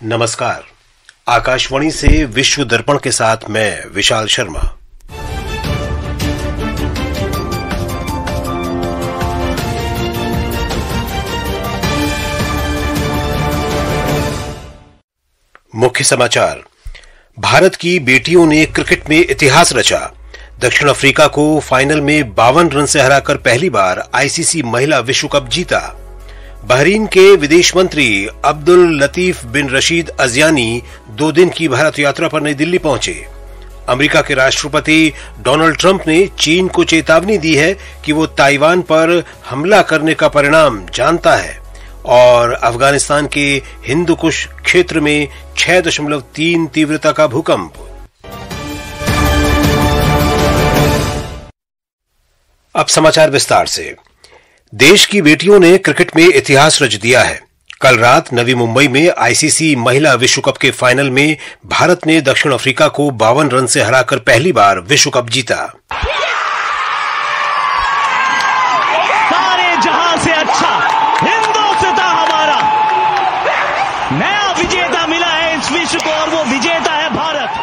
नमस्कार। आकाशवाणी से विश्व दर्पण के साथ मैं विशाल शर्मा। मुख्य समाचार। भारत की बेटियों ने क्रिकेट में इतिहास रचा। दक्षिण अफ्रीका को फाइनल में 52 रन से हराकर पहली बार आईसीसी महिला विश्व कप जीता। बहरीन के विदेश मंत्री अब्दुल लतीफ बिन रशीद अज़ियानी 2 दिन की भारत यात्रा पर नई दिल्ली पहुंचे। अमेरिका के राष्ट्रपति डोनाल्ड ट्रंप ने चीन को चेतावनी दी है कि वो ताइवान पर हमला करने का परिणाम जानता है। और अफगानिस्तान के हिंदुकुश क्षेत्र में 6.3 तीव्रता का भूकंप। अब समाचार विस्तार से। देश की बेटियों ने क्रिकेट में इतिहास रच दिया है। कल रात नवी मुंबई में आईसीसी महिला विश्व कप के फाइनल में भारत ने दक्षिण अफ्रीका को 52 रन से हराकर पहली बार विश्व कप जीता। सारे जहां से अच्छा हिंदुस्तान हमारा नया विजेता मिला है इस विश्व को, और वो विजेता है भारत।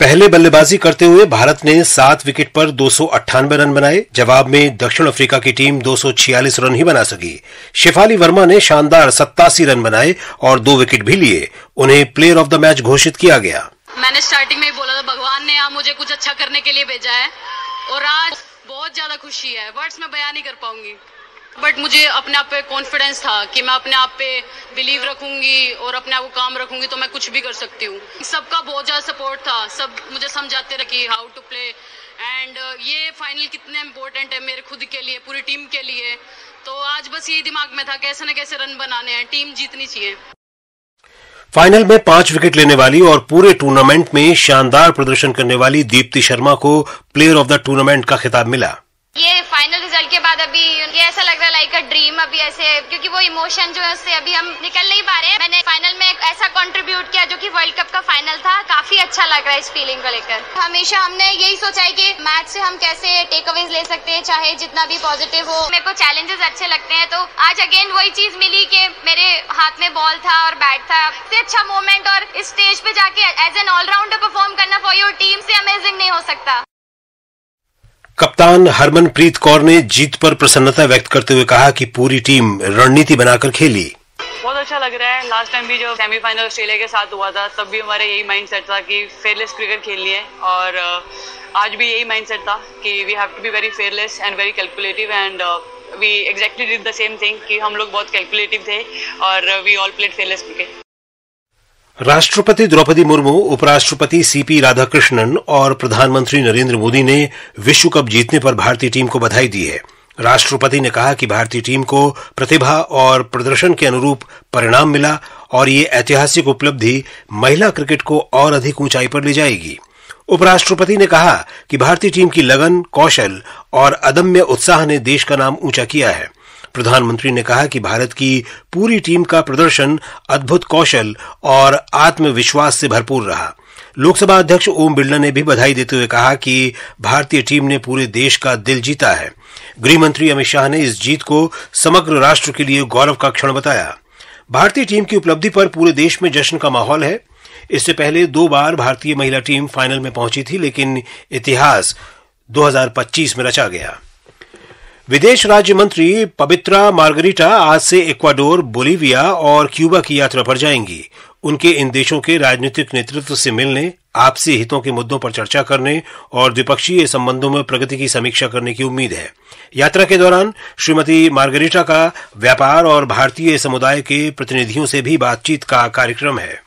पहले बल्लेबाजी करते हुए भारत ने 7 विकेट पर 298 रन बनाए। जवाब में दक्षिण अफ्रीका की टीम 246 रन ही बना सकी। शेफाली वर्मा ने शानदार 87 रन बनाए और 2 विकेट भी लिए। उन्हें प्लेयर ऑफ द मैच घोषित किया गया। मैंने स्टार्टिंग में ही बोला था, भगवान ने यहाँ मुझे कुछ अच्छा करने के लिए भेजा है और आज बहुत ज्यादा खुशी है, वर्ड्स में बयान नहीं कर पाऊंगी। बट मुझे अपने आप पे कॉन्फिडेंस था कि मैं अपने आप पे बिलीव रखूंगी और अपने आप को काम रखूंगी तो मैं कुछ भी कर सकती हूँ। सबका बहुत ज्यादा सपोर्ट था, सब मुझे समझाते रहे कि हाउ टू प्ले एंड ये फाइनल कितने इम्पोर्टेंट है मेरे खुद के लिए, पूरी टीम के लिए। तो आज बस यही दिमाग में था, कैसे न कैसे रन बनाने हैं, टीम जीतनी चाहिए। फाइनल में 5 विकेट लेने वाली और पूरे टूर्नामेंट में शानदार प्रदर्शन करने वाली दीप्ति शर्मा को प्लेयर ऑफ द टूर्नामेंट का खिताब मिला। ये फाइनल रिजल्ट के बाद अभी ये ऐसा लग रहा है लाइक अ ड्रीम, अभी ऐसे, क्योंकि वो इमोशन जो है उससे अभी हम निकल नहीं पा रहे हैं। मैंने फाइनल में एक ऐसा कंट्रीब्यूट किया जो कि वर्ल्ड कप का फाइनल था। काफी अच्छा लग रहा है इस फीलिंग को लेकर। हमेशा हमने यही सोचा है कि मैच से हम कैसे टेक अवेज ले सकते हैं, चाहे जितना भी पॉजिटिव हो। मेरे को चैलेंजेस अच्छे लगते हैं, तो आज अगेन वही चीज मिली कि मेरे हाथ में बॉल था और बैट था। सबसे अच्छा मोमेंट और इस स्टेज पे जाके एज एन ऑलराउंडर परफॉर्म करना फॉर योर टीम से अमेजिंग नहीं हो सकता। कप्तान हरमनप्रीत कौर ने जीत पर प्रसन्नता व्यक्त करते हुए कहा कि पूरी टीम रणनीति बनाकर खेली। बहुत अच्छा लग रहा है। लास्ट टाइम भी जो सेमीफाइनल ऑस्ट्रेलिया के साथ हुआ था तब भी हमारा यही माइंडसेट था कि फेयरलेस क्रिकेट खेलनी है, और आज भी यही माइंडसेट था कि we have to be very fearless and very calculative, and we exactly did the same thing कि हम लोग बहुत कैलकुलेटिव थे और we all played fearless cricket. राष्ट्रपति द्रौपदी मुर्मू, उपराष्ट्रपति सीपी राधाकृष्णन और प्रधानमंत्री नरेंद्र मोदी ने विश्व कप जीतने पर भारतीय टीम को बधाई दी है। राष्ट्रपति ने कहा कि भारतीय टीम को प्रतिभा और प्रदर्शन के अनुरूप परिणाम मिला और ये ऐतिहासिक उपलब्धि महिला क्रिकेट को और अधिक ऊंचाई पर ले जाएगी। उपराष्ट्रपति ने कहा कि भारतीय टीम की लगन, कौशल और अदम्य उत्साह ने देश का नाम ऊंचा किया है। प्रधानमंत्री ने कहा कि भारत की पूरी टीम का प्रदर्शन अद्भुत कौशल और आत्मविश्वास से भरपूर रहा। लोकसभा अध्यक्ष ओम बिरला ने भी बधाई देते हुए कहा कि भारतीय टीम ने पूरे देश का दिल जीता है। गृह मंत्री अमित शाह ने इस जीत को समग्र राष्ट्र के लिए गौरव का क्षण बताया। भारतीय टीम की उपलब्धि पर पूरे देश में जश्न का माहौल है। इससे पहले 2 बार भारतीय महिला टीम फाइनल में पहुंची थी, लेकिन इतिहास 2025 में रचा गया। विदेश राज्य मंत्री पवित्रा मार्गरीटा आज से इक्वाडोर, बोलीविया और क्यूबा की यात्रा पर जाएंगी। उनके इन देशों के राजनीतिक नेतृत्व से मिलने, आपसी हितों के मुद्दों पर चर्चा करने और द्विपक्षीय संबंधों में प्रगति की समीक्षा करने की उम्मीद है। यात्रा के दौरान श्रीमती मार्गरीटा का व्यापार और भारतीय समुदाय के प्रतिनिधियों से भी बातचीत का कार्यक्रम है।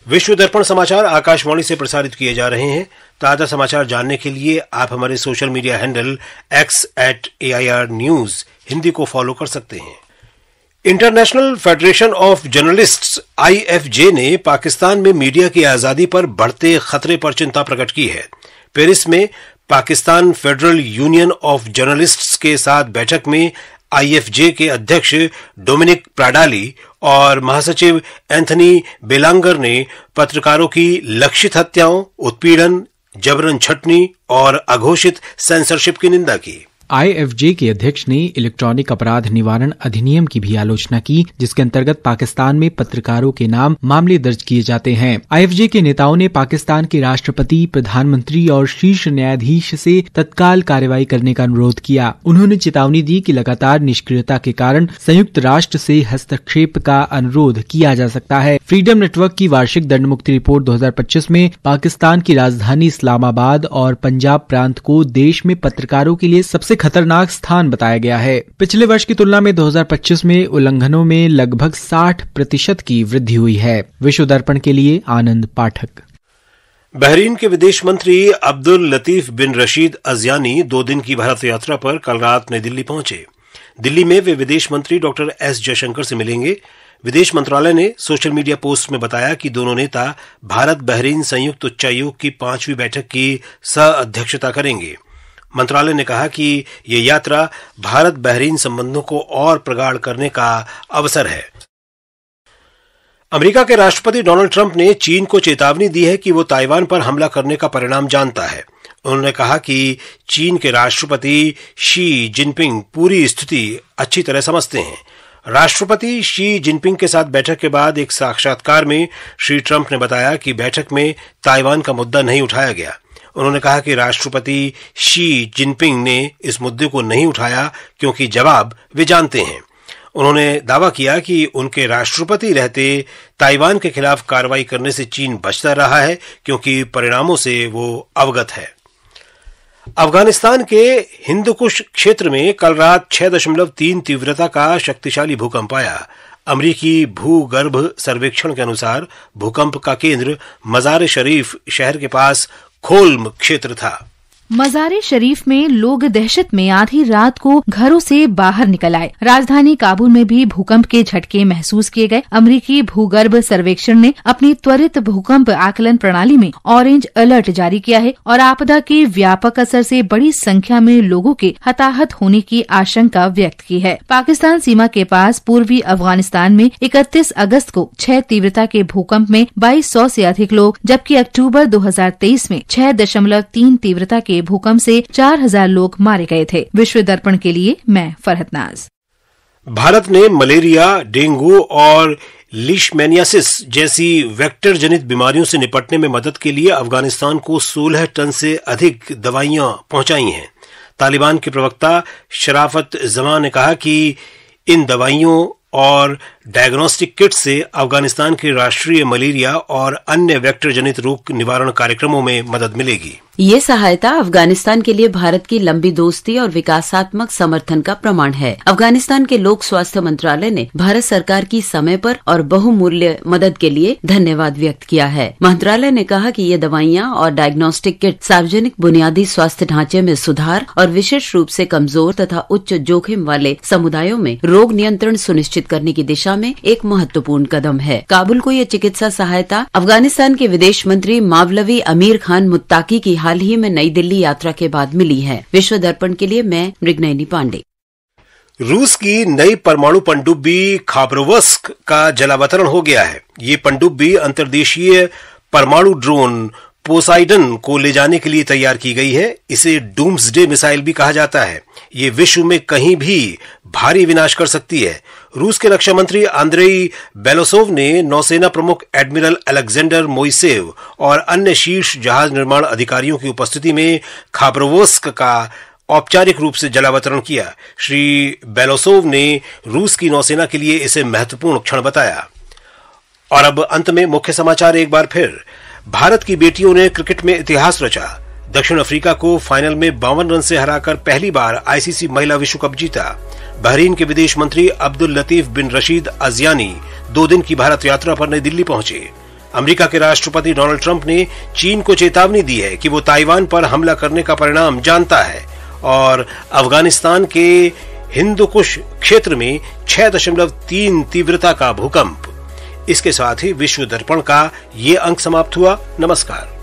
विश्व दर्पण समाचार आकाशवाणी से प्रसारित किए जा रहे हैं। ताजा समाचार जानने के लिए आप हमारे social media handle x@AIR News Hindi को फॉलो कर सकते हैं। International federation of journalists IFJ ने पाकिस्तान में मीडिया की आजादी पर बढ़ते खतरे पर चिंता प्रकट की है। पेरिस में Pakistan federal union of journalists के साथ बैठक में IFJ के अध्यक्ष डोमिनिक प्राडाली और महासचिव एंथनी बेलांगर ने पत्रकारों की लक्षित हत्याओं, उत्पीड़न, जबरन छटनी और अघोषित सेंसरशिप की निंदा की। IFJ के अध्यक्ष ने इलेक्ट्रॉनिक अपराध निवारण अधिनियम की भी आलोचना की, जिसके अंतर्गत पाकिस्तान में पत्रकारों के नाम मामले दर्ज किए जाते हैं। IFJ के नेताओं ने पाकिस्तान के राष्ट्रपति, प्रधानमंत्री और शीर्ष न्यायाधीश से तत्काल कार्रवाई करने का अनुरोध किया। उन्होंने चेतावनी दी कि लगातार निष्क्रियता के कारण संयुक्त राष्ट्र से हस्तक्षेप का अनुरोध किया जा सकता है। फ्रीडम नेटवर्क की वार्षिक दंड मुक्ति रिपोर्ट 2025 में पाकिस्तान की राजधानी इस्लामाबाद और पंजाब प्रांत को देश में पत्रकारों के लिए सबसे खतरनाक स्थान बताया गया है। पिछले वर्ष की तुलना में 2025 में उल्लंघनों में लगभग 60% की वृद्धि हुई है। विश्व दर्पण के लिए आनंद पाठक। बहरीन के विदेश मंत्री अब्दुल लतीफ बिन रशीद अज़यानी 2 दिन की भारत यात्रा पर कल रात नई दिल्ली पहुंचे। दिल्ली में वे विदेश मंत्री डॉक्टर एस जयशंकर से मिलेंगे। विदेश मंत्रालय ने सोशल मीडिया पोस्ट में बताया कि दोनों नेता भारत बहरीन संयुक्त उच्चायोग की 5वीं बैठक की सह अध्यक्षता करेंगे। मंत्रालय ने कहा कि ये यात्रा भारत बहरीन संबंधों को और प्रगाढ़ करने का अवसर है। अमेरिका के राष्ट्रपति डोनाल्ड ट्रंप ने चीन को चेतावनी दी है कि वो ताइवान पर हमला करने का परिणाम जानता है। उन्होंने कहा कि चीन के राष्ट्रपति शी जिनपिंग पूरी स्थिति अच्छी तरह समझते हैं। राष्ट्रपति शी जिनपिंग के साथ बैठक के बाद एक साक्षात्कार में श्री ट्रंप ने बताया कि बैठक में ताइवान का मुद्दा नहीं उठाया गया। उन्होंने कहा कि राष्ट्रपति शी जिनपिंग ने इस मुद्दे को नहीं उठाया क्योंकि जवाब वे जानते हैं। उन्होंने दावा किया कि उनके राष्ट्रपति रहते ताइवान के खिलाफ कार्रवाई करने से चीन बचता रहा है क्योंकि परिणामों से वो अवगत है। अफगानिस्तान के हिंदुकुश क्षेत्र में कल रात 6.3 तीव्रता का शक्तिशाली भूकंप आया। अमरीकी भूगर्भ सर्वेक्षण के अनुसार भूकंप का केंद्र मजार शरीफ शहर के पास खोल्म क्षेत्र था। मज़ारे शरीफ में लोग दहशत में आधी रात को घरों से बाहर निकल आए। राजधानी काबुल में भी भूकंप के झटके महसूस किए गए। अमरीकी भूगर्भ सर्वेक्षण ने अपनी त्वरित भूकंप आकलन प्रणाली में ऑरेंज अलर्ट जारी किया है और आपदा के व्यापक असर से बड़ी संख्या में लोगों के हताहत होने की आशंका व्यक्त की है। पाकिस्तान सीमा के पास पूर्वी अफगानिस्तान में 31 अगस्त को 6 तीव्रता के भूकंप में 2200 से अधिक लोग, जबकि अक्टूबर 2023 में 6.3 तीव्रता के भूकंप से 4000 लोग मारे गए थे। विश्व दर्पण के लिए मैं फरहत नाज। भारत ने मलेरिया, डेंगू और लीशमैनियासिस जैसी वेक्टर जनित बीमारियों से निपटने में मदद के लिए अफगानिस्तान को 16 टन से अधिक दवाइयां पहुंचाई हैं। तालिबान के प्रवक्ता शराफत जमा ने कहा कि इन दवाइयों और डायग्नोस्टिक किट से अफगानिस्तान के राष्ट्रीय मलेरिया और अन्य वेक्टर जनित रोग निवारण कार्यक्रमों में मदद मिलेगी। ये सहायता अफगानिस्तान के लिए भारत की लंबी दोस्ती और विकासात्मक समर्थन का प्रमाण है। अफगानिस्तान के लोक स्वास्थ्य मंत्रालय ने भारत सरकार की समय पर और बहुमूल्य मदद के लिए धन्यवाद व्यक्त किया है। मंत्रालय ने कहा कि ये दवाइयां और डायग्नोस्टिक किट सार्वजनिक बुनियादी स्वास्थ्य ढांचे में सुधार और विशेष रूप से कमजोर तथा उच्च जोखिम वाले समुदायों में रोग नियंत्रण सुनिश्चित करने की दिशा में एक महत्वपूर्ण कदम है। काबुल को यह चिकित्सा सहायता अफगानिस्तान के विदेश मंत्री मावलवी अमीर खान मुत्ताकी की हाल ही में नई दिल्ली यात्रा के बाद मिली है। विश्व दर्पण के लिए मैं मृगनयनी पांडे। रूस की नई परमाणु पनडुब्बी खाबरोवस्क का जलावतरण हो गया है। ये पनडुब्बी अंतर्देशीय परमाणु ड्रोन पोसाइडन को ले जाने के लिए तैयार की गई है। इसे डूम्सडे मिसाइल भी कहा जाता है। ये विश्व में कहीं भी भारी विनाश कर सकती है। रूस के रक्षा मंत्री आंद्रेई बेलोसोव ने नौसेना प्रमुख एडमिरल अलेक्जेंडर मोइसेव और अन्य शीर्ष जहाज निर्माण अधिकारियों की उपस्थिति में खाबरोवस्क का औपचारिक रूप से जलावतरण किया। श्री बेलोसोव ने रूस की नौसेना के लिए इसे महत्वपूर्ण क्षण बताया। और अब अंत में मुख्य समाचार एक बार फिर। भारत की बेटियों ने क्रिकेट में इतिहास रचा। दक्षिण अफ्रीका को फाइनल में 52 रन से हराकर पहली बार आईसीसी महिला विश्व कप जीता। बहरीन के विदेश मंत्री अब्दुल लतीफ बिन रशीद अज़यानी 2 दिन की भारत यात्रा पर नई दिल्ली पहुंचे। अमेरिका के राष्ट्रपति डोनाल्ड ट्रंप ने चीन को चेतावनी दी है कि वो ताइवान पर हमला करने का परिणाम जानता है। और अफगानिस्तान के हिंदुकुश क्षेत्र में 6.3 तीव्रता का भूकंप। इसके साथ ही विश्व दर्पण का ये अंक समाप्त हुआ। नमस्कार।